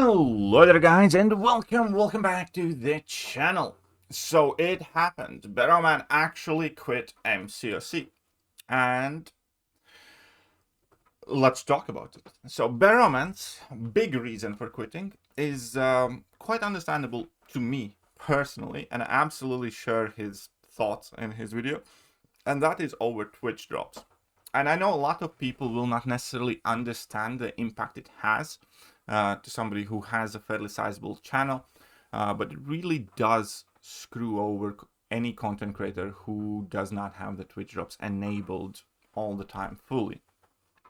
Hello there guys, and welcome back to the channel. So it happened, Beroman actually quit MCOC, and let's talk about it. So Beroman's big reason for quitting is quite understandable to me personally, and I absolutely share his thoughts in his video, and that is over Twitch drops. And I know a lot of people will not necessarily understand the impact it has to somebody who has a fairly sizable channel, but it really does screw over any content creator who does not have the Twitch drops enabled all the time fully.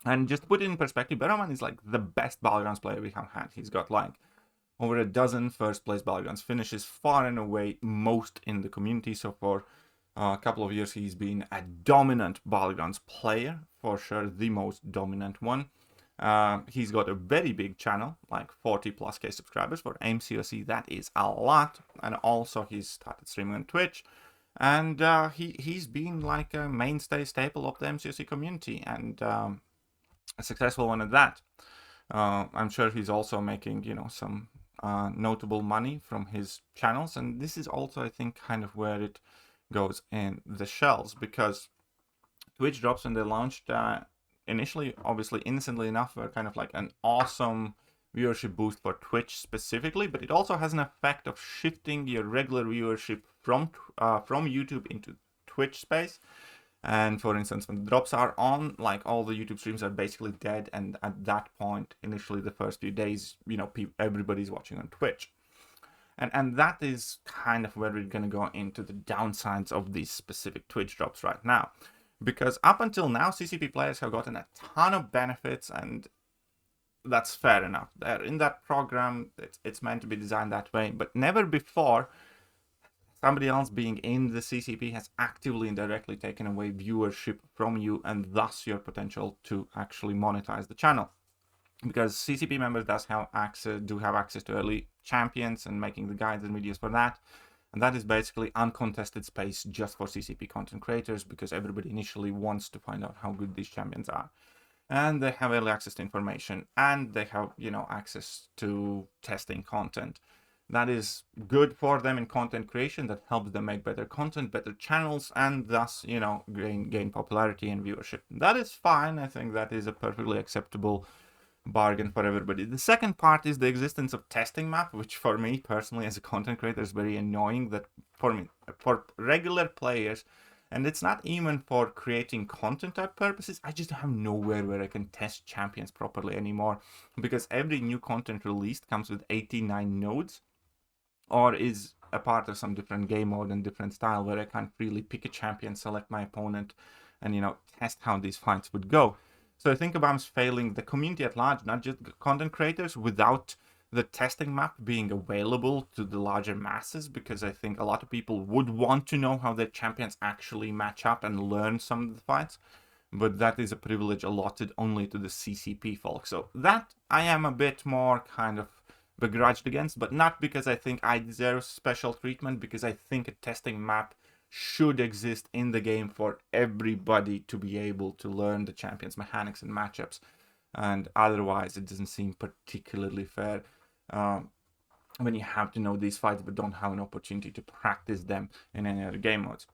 And just to put it in perspective, Beroman is like the best Battlegrounds player we have had. He's got like over a dozen first place Battlegrounds finishes, far and away most in the community. So for a couple of years he's been a dominant Battlegrounds player, for sure the most dominant one. He's got a very big channel, like 40+K subscribers for MCOC. That is a lot. And also he's started streaming on Twitch, and he's been like a mainstay staple of the MCOC community, and a successful one at that. I'm sure he's also making, you know, some notable money from his channels, and this is also, I think, kind of where it goes in the shells, because Twitch drops when they launched initially, obviously innocently enough, were kind of like an awesome viewership boost for Twitch specifically, but it also has an effect of shifting your regular viewership from YouTube into Twitch space. And for instance, when the drops are on, like all the YouTube streams are basically dead, and at that point, initially the first few days, you know, everybody's watching on Twitch. And that is kind of where we're going to go into the downsides of these specific Twitch drops right now. Because up until now, CCP players have gotten a ton of benefits, and that's fair enough. They're in that program, it's meant to be designed that way, but never before somebody else being in the CCP has actively and directly taken away viewership from you, and thus your potential to actually monetize the channel. Because CCP members do have access to early champions and making the guides and videos for that. And that is basically uncontested space just for CCP content creators, because everybody initially wants to find out how good these champions are. And they have early access to information, and they have, you know, access to testing content. That is good for them in content creation. That helps them make better content, better channels, and thus, you know, gain popularity and viewership. That is fine. I think that is a perfectly acceptable bargain for everybody. The second part is the existence of testing map, which for me personally as a content creator is very annoying. That for regular players, and it's not even for creating content type purposes, I just have nowhere where I can test champions properly anymore, because every new content released comes with 89 nodes, or is a part of some different game mode and different style where I can't freely pick a champion, select my opponent, and, you know, test how these fights would go. So I think Kabam's failing the community at large, not just content creators, without the testing map being available to the larger masses, because I think a lot of people would want to know how their champions actually match up and learn some of the fights, but that is a privilege allotted only to the CCP folk. So that I am a bit more kind of begrudged against, but not because I think I deserve special treatment, because I think a testing map should exist in the game for everybody to be able to learn the champions' mechanics and matchups, and otherwise it doesn't seem particularly fair when you have to know these fights but don't have an opportunity to practice them in any other game modes.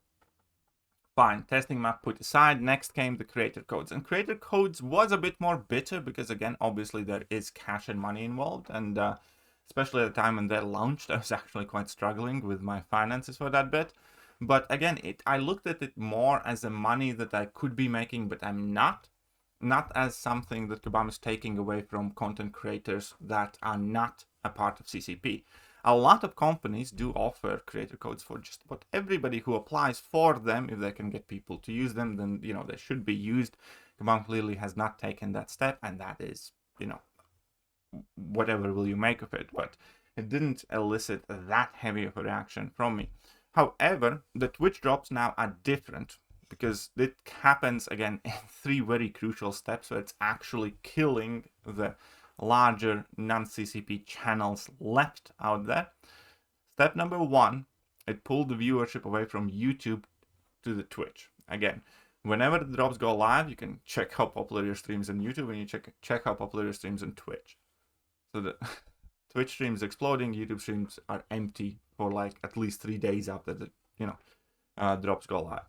Fine, testing map put aside, next came the creator codes, and creator codes was a bit more bitter because, again, obviously there is cash and money involved, and especially at the time when they launched, I was actually quite struggling with my finances for that bit. But again, I looked at it more as the money that I could be making, but I'm not as something that Kabam is taking away from content creators that are not a part of CCP. A lot of companies do offer creator codes for just about everybody who applies for them. If they can get people to use them, then, you know, they should be used. Kabam clearly has not taken that step, and that is, you know, whatever will you make of it, but it didn't elicit that heavy of a reaction from me. However, the Twitch drops now are different, because it happens, again, in 3 very crucial steps where it's actually killing the larger non-CCP channels left out there. Step number 1, it pulled the viewership away from YouTube to the Twitch. Again, whenever the drops go live, you can check how popular your streams on YouTube, and you check how popular your streams on Twitch. So the Twitch streams exploding, YouTube streams are empty for like at least 3 days after the drops go live.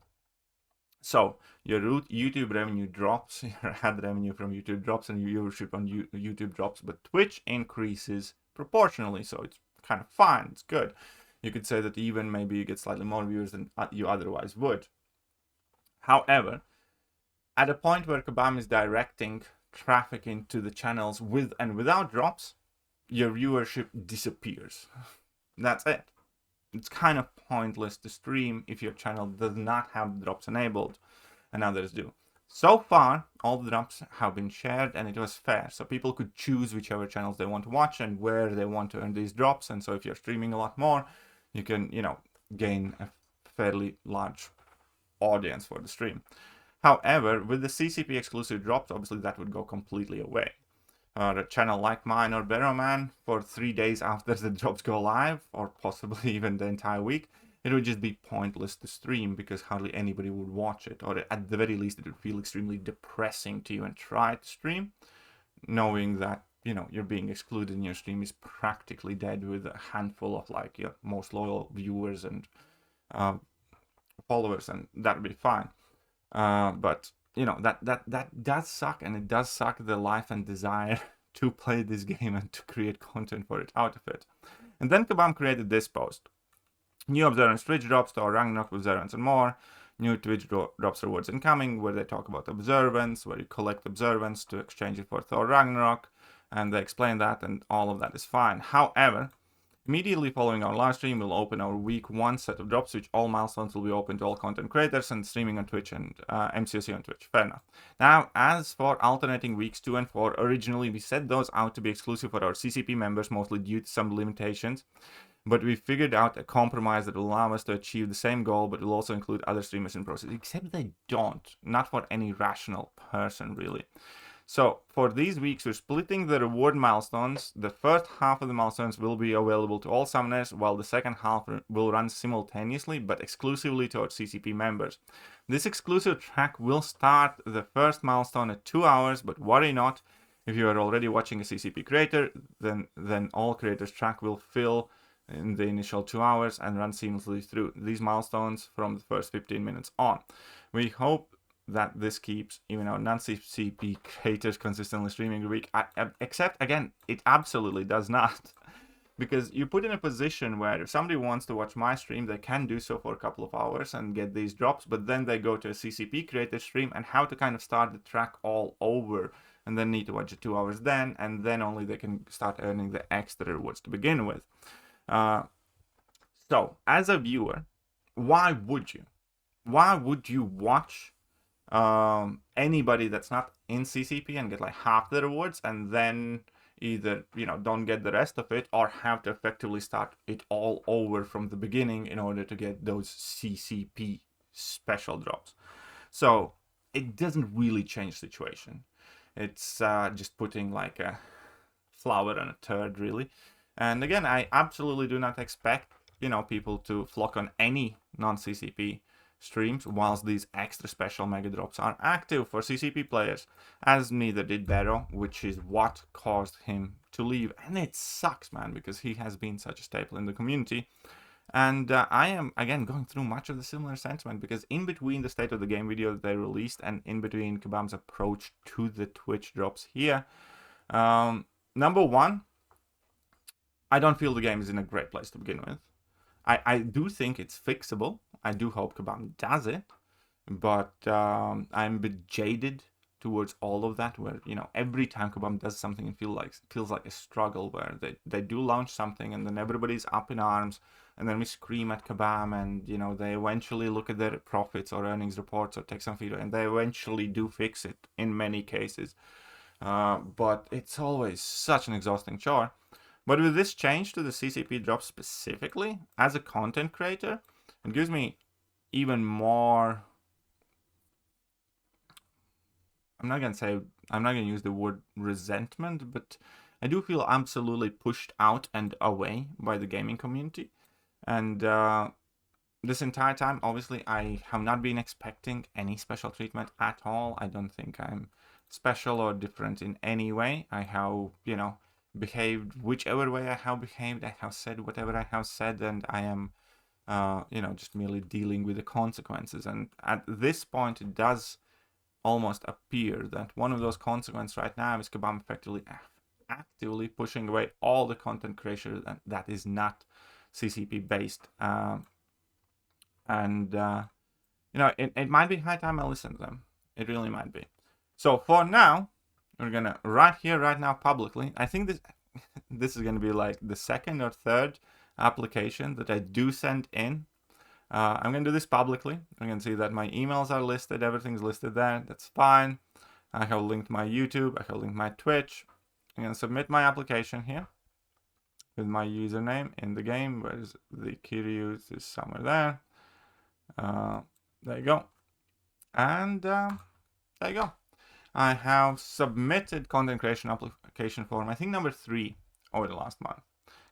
So your YouTube revenue drops, your ad revenue from YouTube drops, and your viewership on YouTube drops, but Twitch increases proportionally, so it's kind of fine, it's good. You could say that even maybe you get slightly more viewers than you otherwise would. However, at a point where Kabam is directing traffic into the channels with and without drops, your viewership disappears. That's it. It's kind of pointless to stream if your channel does not have drops enabled and others do. So far, all the drops have been shared and it was fair. So people could choose whichever channels they want to watch and where they want to earn these drops. And so if you're streaming a lot more, you can, gain a fairly large audience for the stream. However, with the CCP exclusive drops, obviously that would go completely away. A channel like mine or Barrowman, for 3 days after the drops go live, or possibly even the entire week, it would just be pointless to stream because hardly anybody would watch it, or at the very least it would feel extremely depressing to you and try to stream, knowing that you're being excluded and your stream is practically dead with a handful of like your most loyal viewers and followers, and that would be fine. But that does suck, and it does suck the life and desire to play this game and to create content for it out of it. And then Kabam created this post. New observance Twitch drops, Thor Ragnarok observance and more. New Twitch drops rewards incoming, where they talk about observance, where you collect observance to exchange it for Thor Ragnarok, and they explain that, and all of that is fine. However, immediately following our live stream, we'll open our week 1 set of drops, which all milestones will be open to all content creators and streaming on Twitch and MCOC on Twitch. Fair enough. Now, as for alternating weeks 2 and 4, originally we set those out to be exclusive for our CCP members, mostly due to some limitations. But we figured out a compromise that will allow us to achieve the same goal, but will also include other streamers in the process. Except they don't. Not for any rational person, really. So for these weeks, we're splitting the reward milestones. The first half of the milestones will be available to all summoners, while the second half will run simultaneously, but exclusively to our CCP members. This exclusive track will start the first milestone at 2 hours, but worry not. If you are already watching a CCP creator, then all creators track will fill in the initial 2 hours and run seamlessly through these milestones from the first 15 minutes on. We hope that this keeps even our non-CCP creators consistently streaming a week, except again it absolutely does not, because you put in a position where if somebody wants to watch my stream, they can do so for a couple of hours and get these drops, but then they go to a CCP creator stream and have to kind of start the track all over and then need to watch it 2 hours then, and then only they can start earning the extra rewards to begin with. So as a viewer, why would you watch anybody that's not in CCP and get like half the rewards, and then either don't get the rest of it, or have to effectively start it all over from the beginning in order to get those CCP special drops? So it doesn't really change the situation. It's just putting like a flower on a turd, really. And again, I absolutely do not expect people to flock on any non-CCP streams whilst these extra special mega drops are active for CCP players, as neither did Barrow, which is what caused him to leave. And it sucks, man, because he has been such a staple in the community. And I am, again, going through much of the similar sentiment, because in between the State of the Game video that they released and in between Kabam's approach to the Twitch drops here, number one, I don't feel the game is in a great place to begin with. I do think it's fixable. I do hope Kabam does it, but I'm a bit jaded towards all of that, where every time Kabam does something, it feels like a struggle, where they do launch something and then everybody's up in arms, and then we scream at Kabam, and they eventually look at their profits or earnings reports or take some feedback, and they eventually do fix it in many cases. But it's always such an exhausting chore. But with this change to the CCP drop specifically, as a content creator, it gives me even more, I'm not going to use the word resentment, but I do feel absolutely pushed out and away by the gaming community. And this entire time, obviously, I have not been expecting any special treatment at all. I don't think I'm special or different in any way. I have, behaved whichever way I have behaved. I have said whatever I have said, and I am, just merely dealing with the consequences. And at this point, it does almost appear that one of those consequences right now is Kabam effectively actively pushing away all the content creation that is not CCP based. It might be high time I listen to them. It really might be. So for now, we're gonna right now publicly. I think this is gonna be like the second or third application that I do send in. I'm gonna do this publicly. I'm gonna see that my emails are listed, everything's listed there. That's fine. I have linked my YouTube, I have linked my Twitch. I'm gonna submit my application here with my username in the game. Where's the Thekiryu? Is somewhere there. There you go. And there you go. I have submitted content creation application form, I think number 3 over the last month.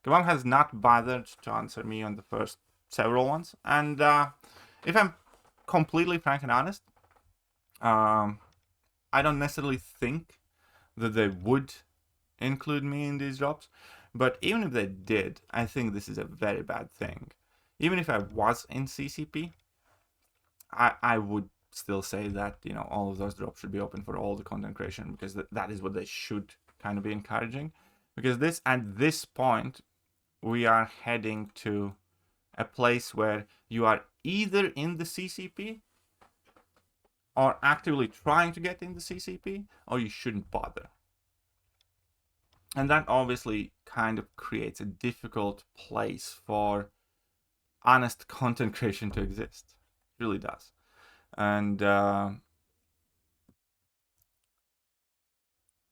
Kabam has not bothered to answer me on the first several ones. And if I'm completely frank and honest, I don't necessarily think that they would include me in these jobs. But even if they did, I think this is a very bad thing. Even if I was in CCP, I would still say that, all of those jobs should be open for all the content creation, because that is what they should kind of be encouraging. Because at this point, we are heading to a place where you are either in the CCP or actively trying to get in the CCP, or you shouldn't bother. And that obviously kind of creates a difficult place for honest content creation to exist. It really does. And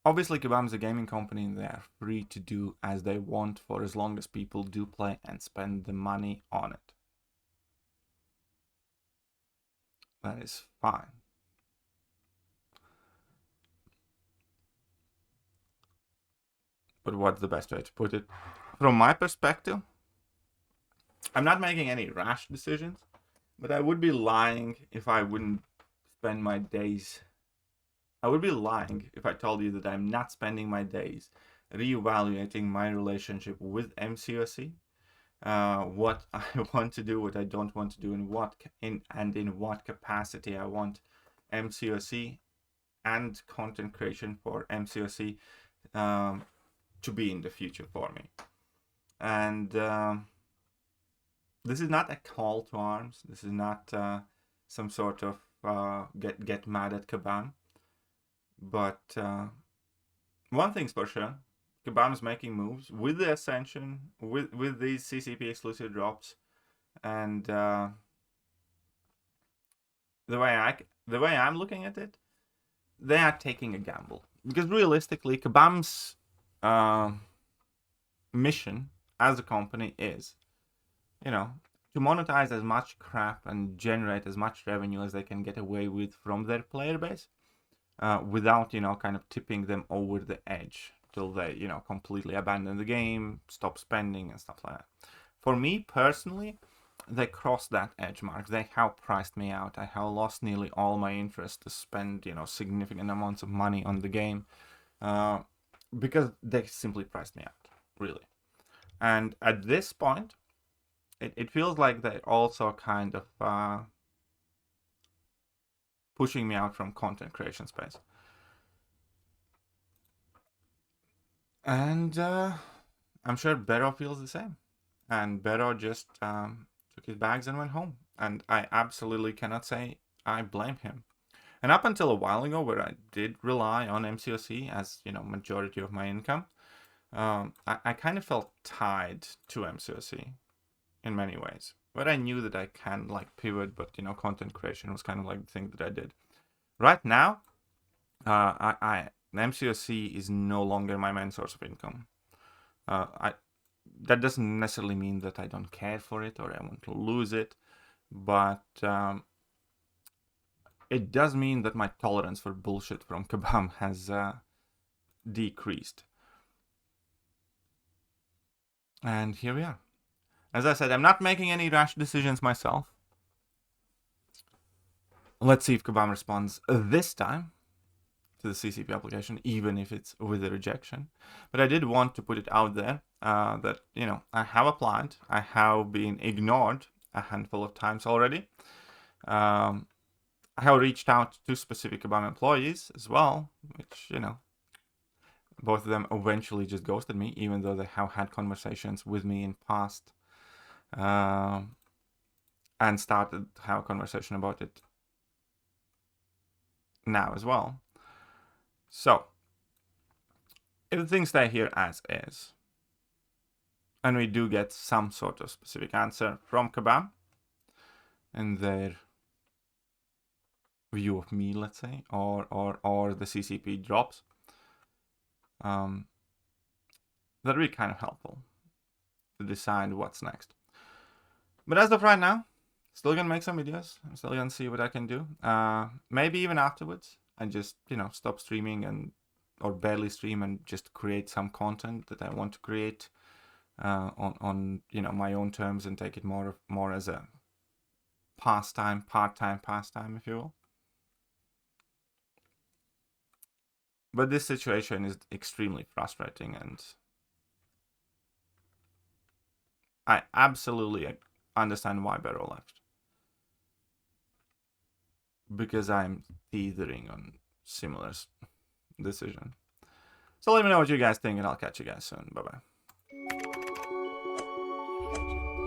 obviously Kabam's a gaming company, and they are free to do as they want for as long as people do play and spend the money on it. That is fine. But what's the best way to put it? From my perspective, I'm not making any rash decisions, but I would be lying if I wouldn't spend my days. I would be lying if I told you that I'm not spending my days reevaluating my relationship with MCOC, what I want to do, what I don't want to do, in what capacity I want MCOC and content creation for MCOC to be in the future for me. And this is not a call to arms. This is not some sort of get mad at Kabam. But one thing's for sure, Kabam is making moves with the Ascension, with these CCP exclusive drops, and the way I'm looking at it, they are taking a gamble, because realistically, Kabam's mission as a company is, to monetize as much crap and generate as much revenue as they can get away with from their player base, without, kind of tipping them over the edge till they, completely abandon the game, stop spending and stuff like that. For me personally, they crossed that edge mark. They have priced me out. I have lost nearly all my interest to spend, significant amounts of money on the game, because they simply priced me out, really. And at this point, it feels like they're also kind of pushing me out from content creation space. And I'm sure Bero feels the same. And Bero just took his bags and went home. And I absolutely cannot say I blame him. And up until a while ago, where I did rely on MCOC as, majority of my income, I kind of felt tied to MCOC in many ways. But I knew that I can pivot, but content creation was kind of the thing that I did. Right now, MCOC is no longer my main source of income. That doesn't necessarily mean that I don't care for it or I want to lose it, but it does mean that my tolerance for bullshit from Kabam has decreased. And here we are. As I said, I'm not making any rash decisions myself. Let's see if Kabam responds this time. to the CCP application, even if it's with a rejection. But I did want to put it out there that, you know, I have applied. I have been ignored a handful of times already. I have reached out to specific Kabam employees as well, which, you know, both of them eventually just ghosted me, even though they have had conversations with me in past and started to have a conversation about it now as well. So, if things stay here as is, and we do get some sort of specific answer from Kabam and their view of me, let's say, or the CCP drops, that'd be kind of helpful to decide what's next. But as of right now, still gonna make some videos. I'm still gonna see what I can do. Maybe even afterwards, and just, you know, stop streaming or barely stream and just create some content that I want to create on you know, my own terms, and take it more as a pastime, part-time pastime, if you will. But this situation is extremely frustrating, and I absolutely understand why Barrow left. Because I'm teetering on similar decision. So let me know what you guys think, and I'll catch you guys soon. Bye-bye.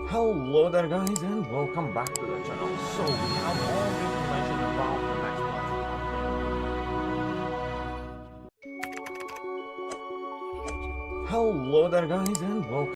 Hello there, guys, and welcome back to the channel. So we have all the information about the next one. Hello there, guys, and welcome.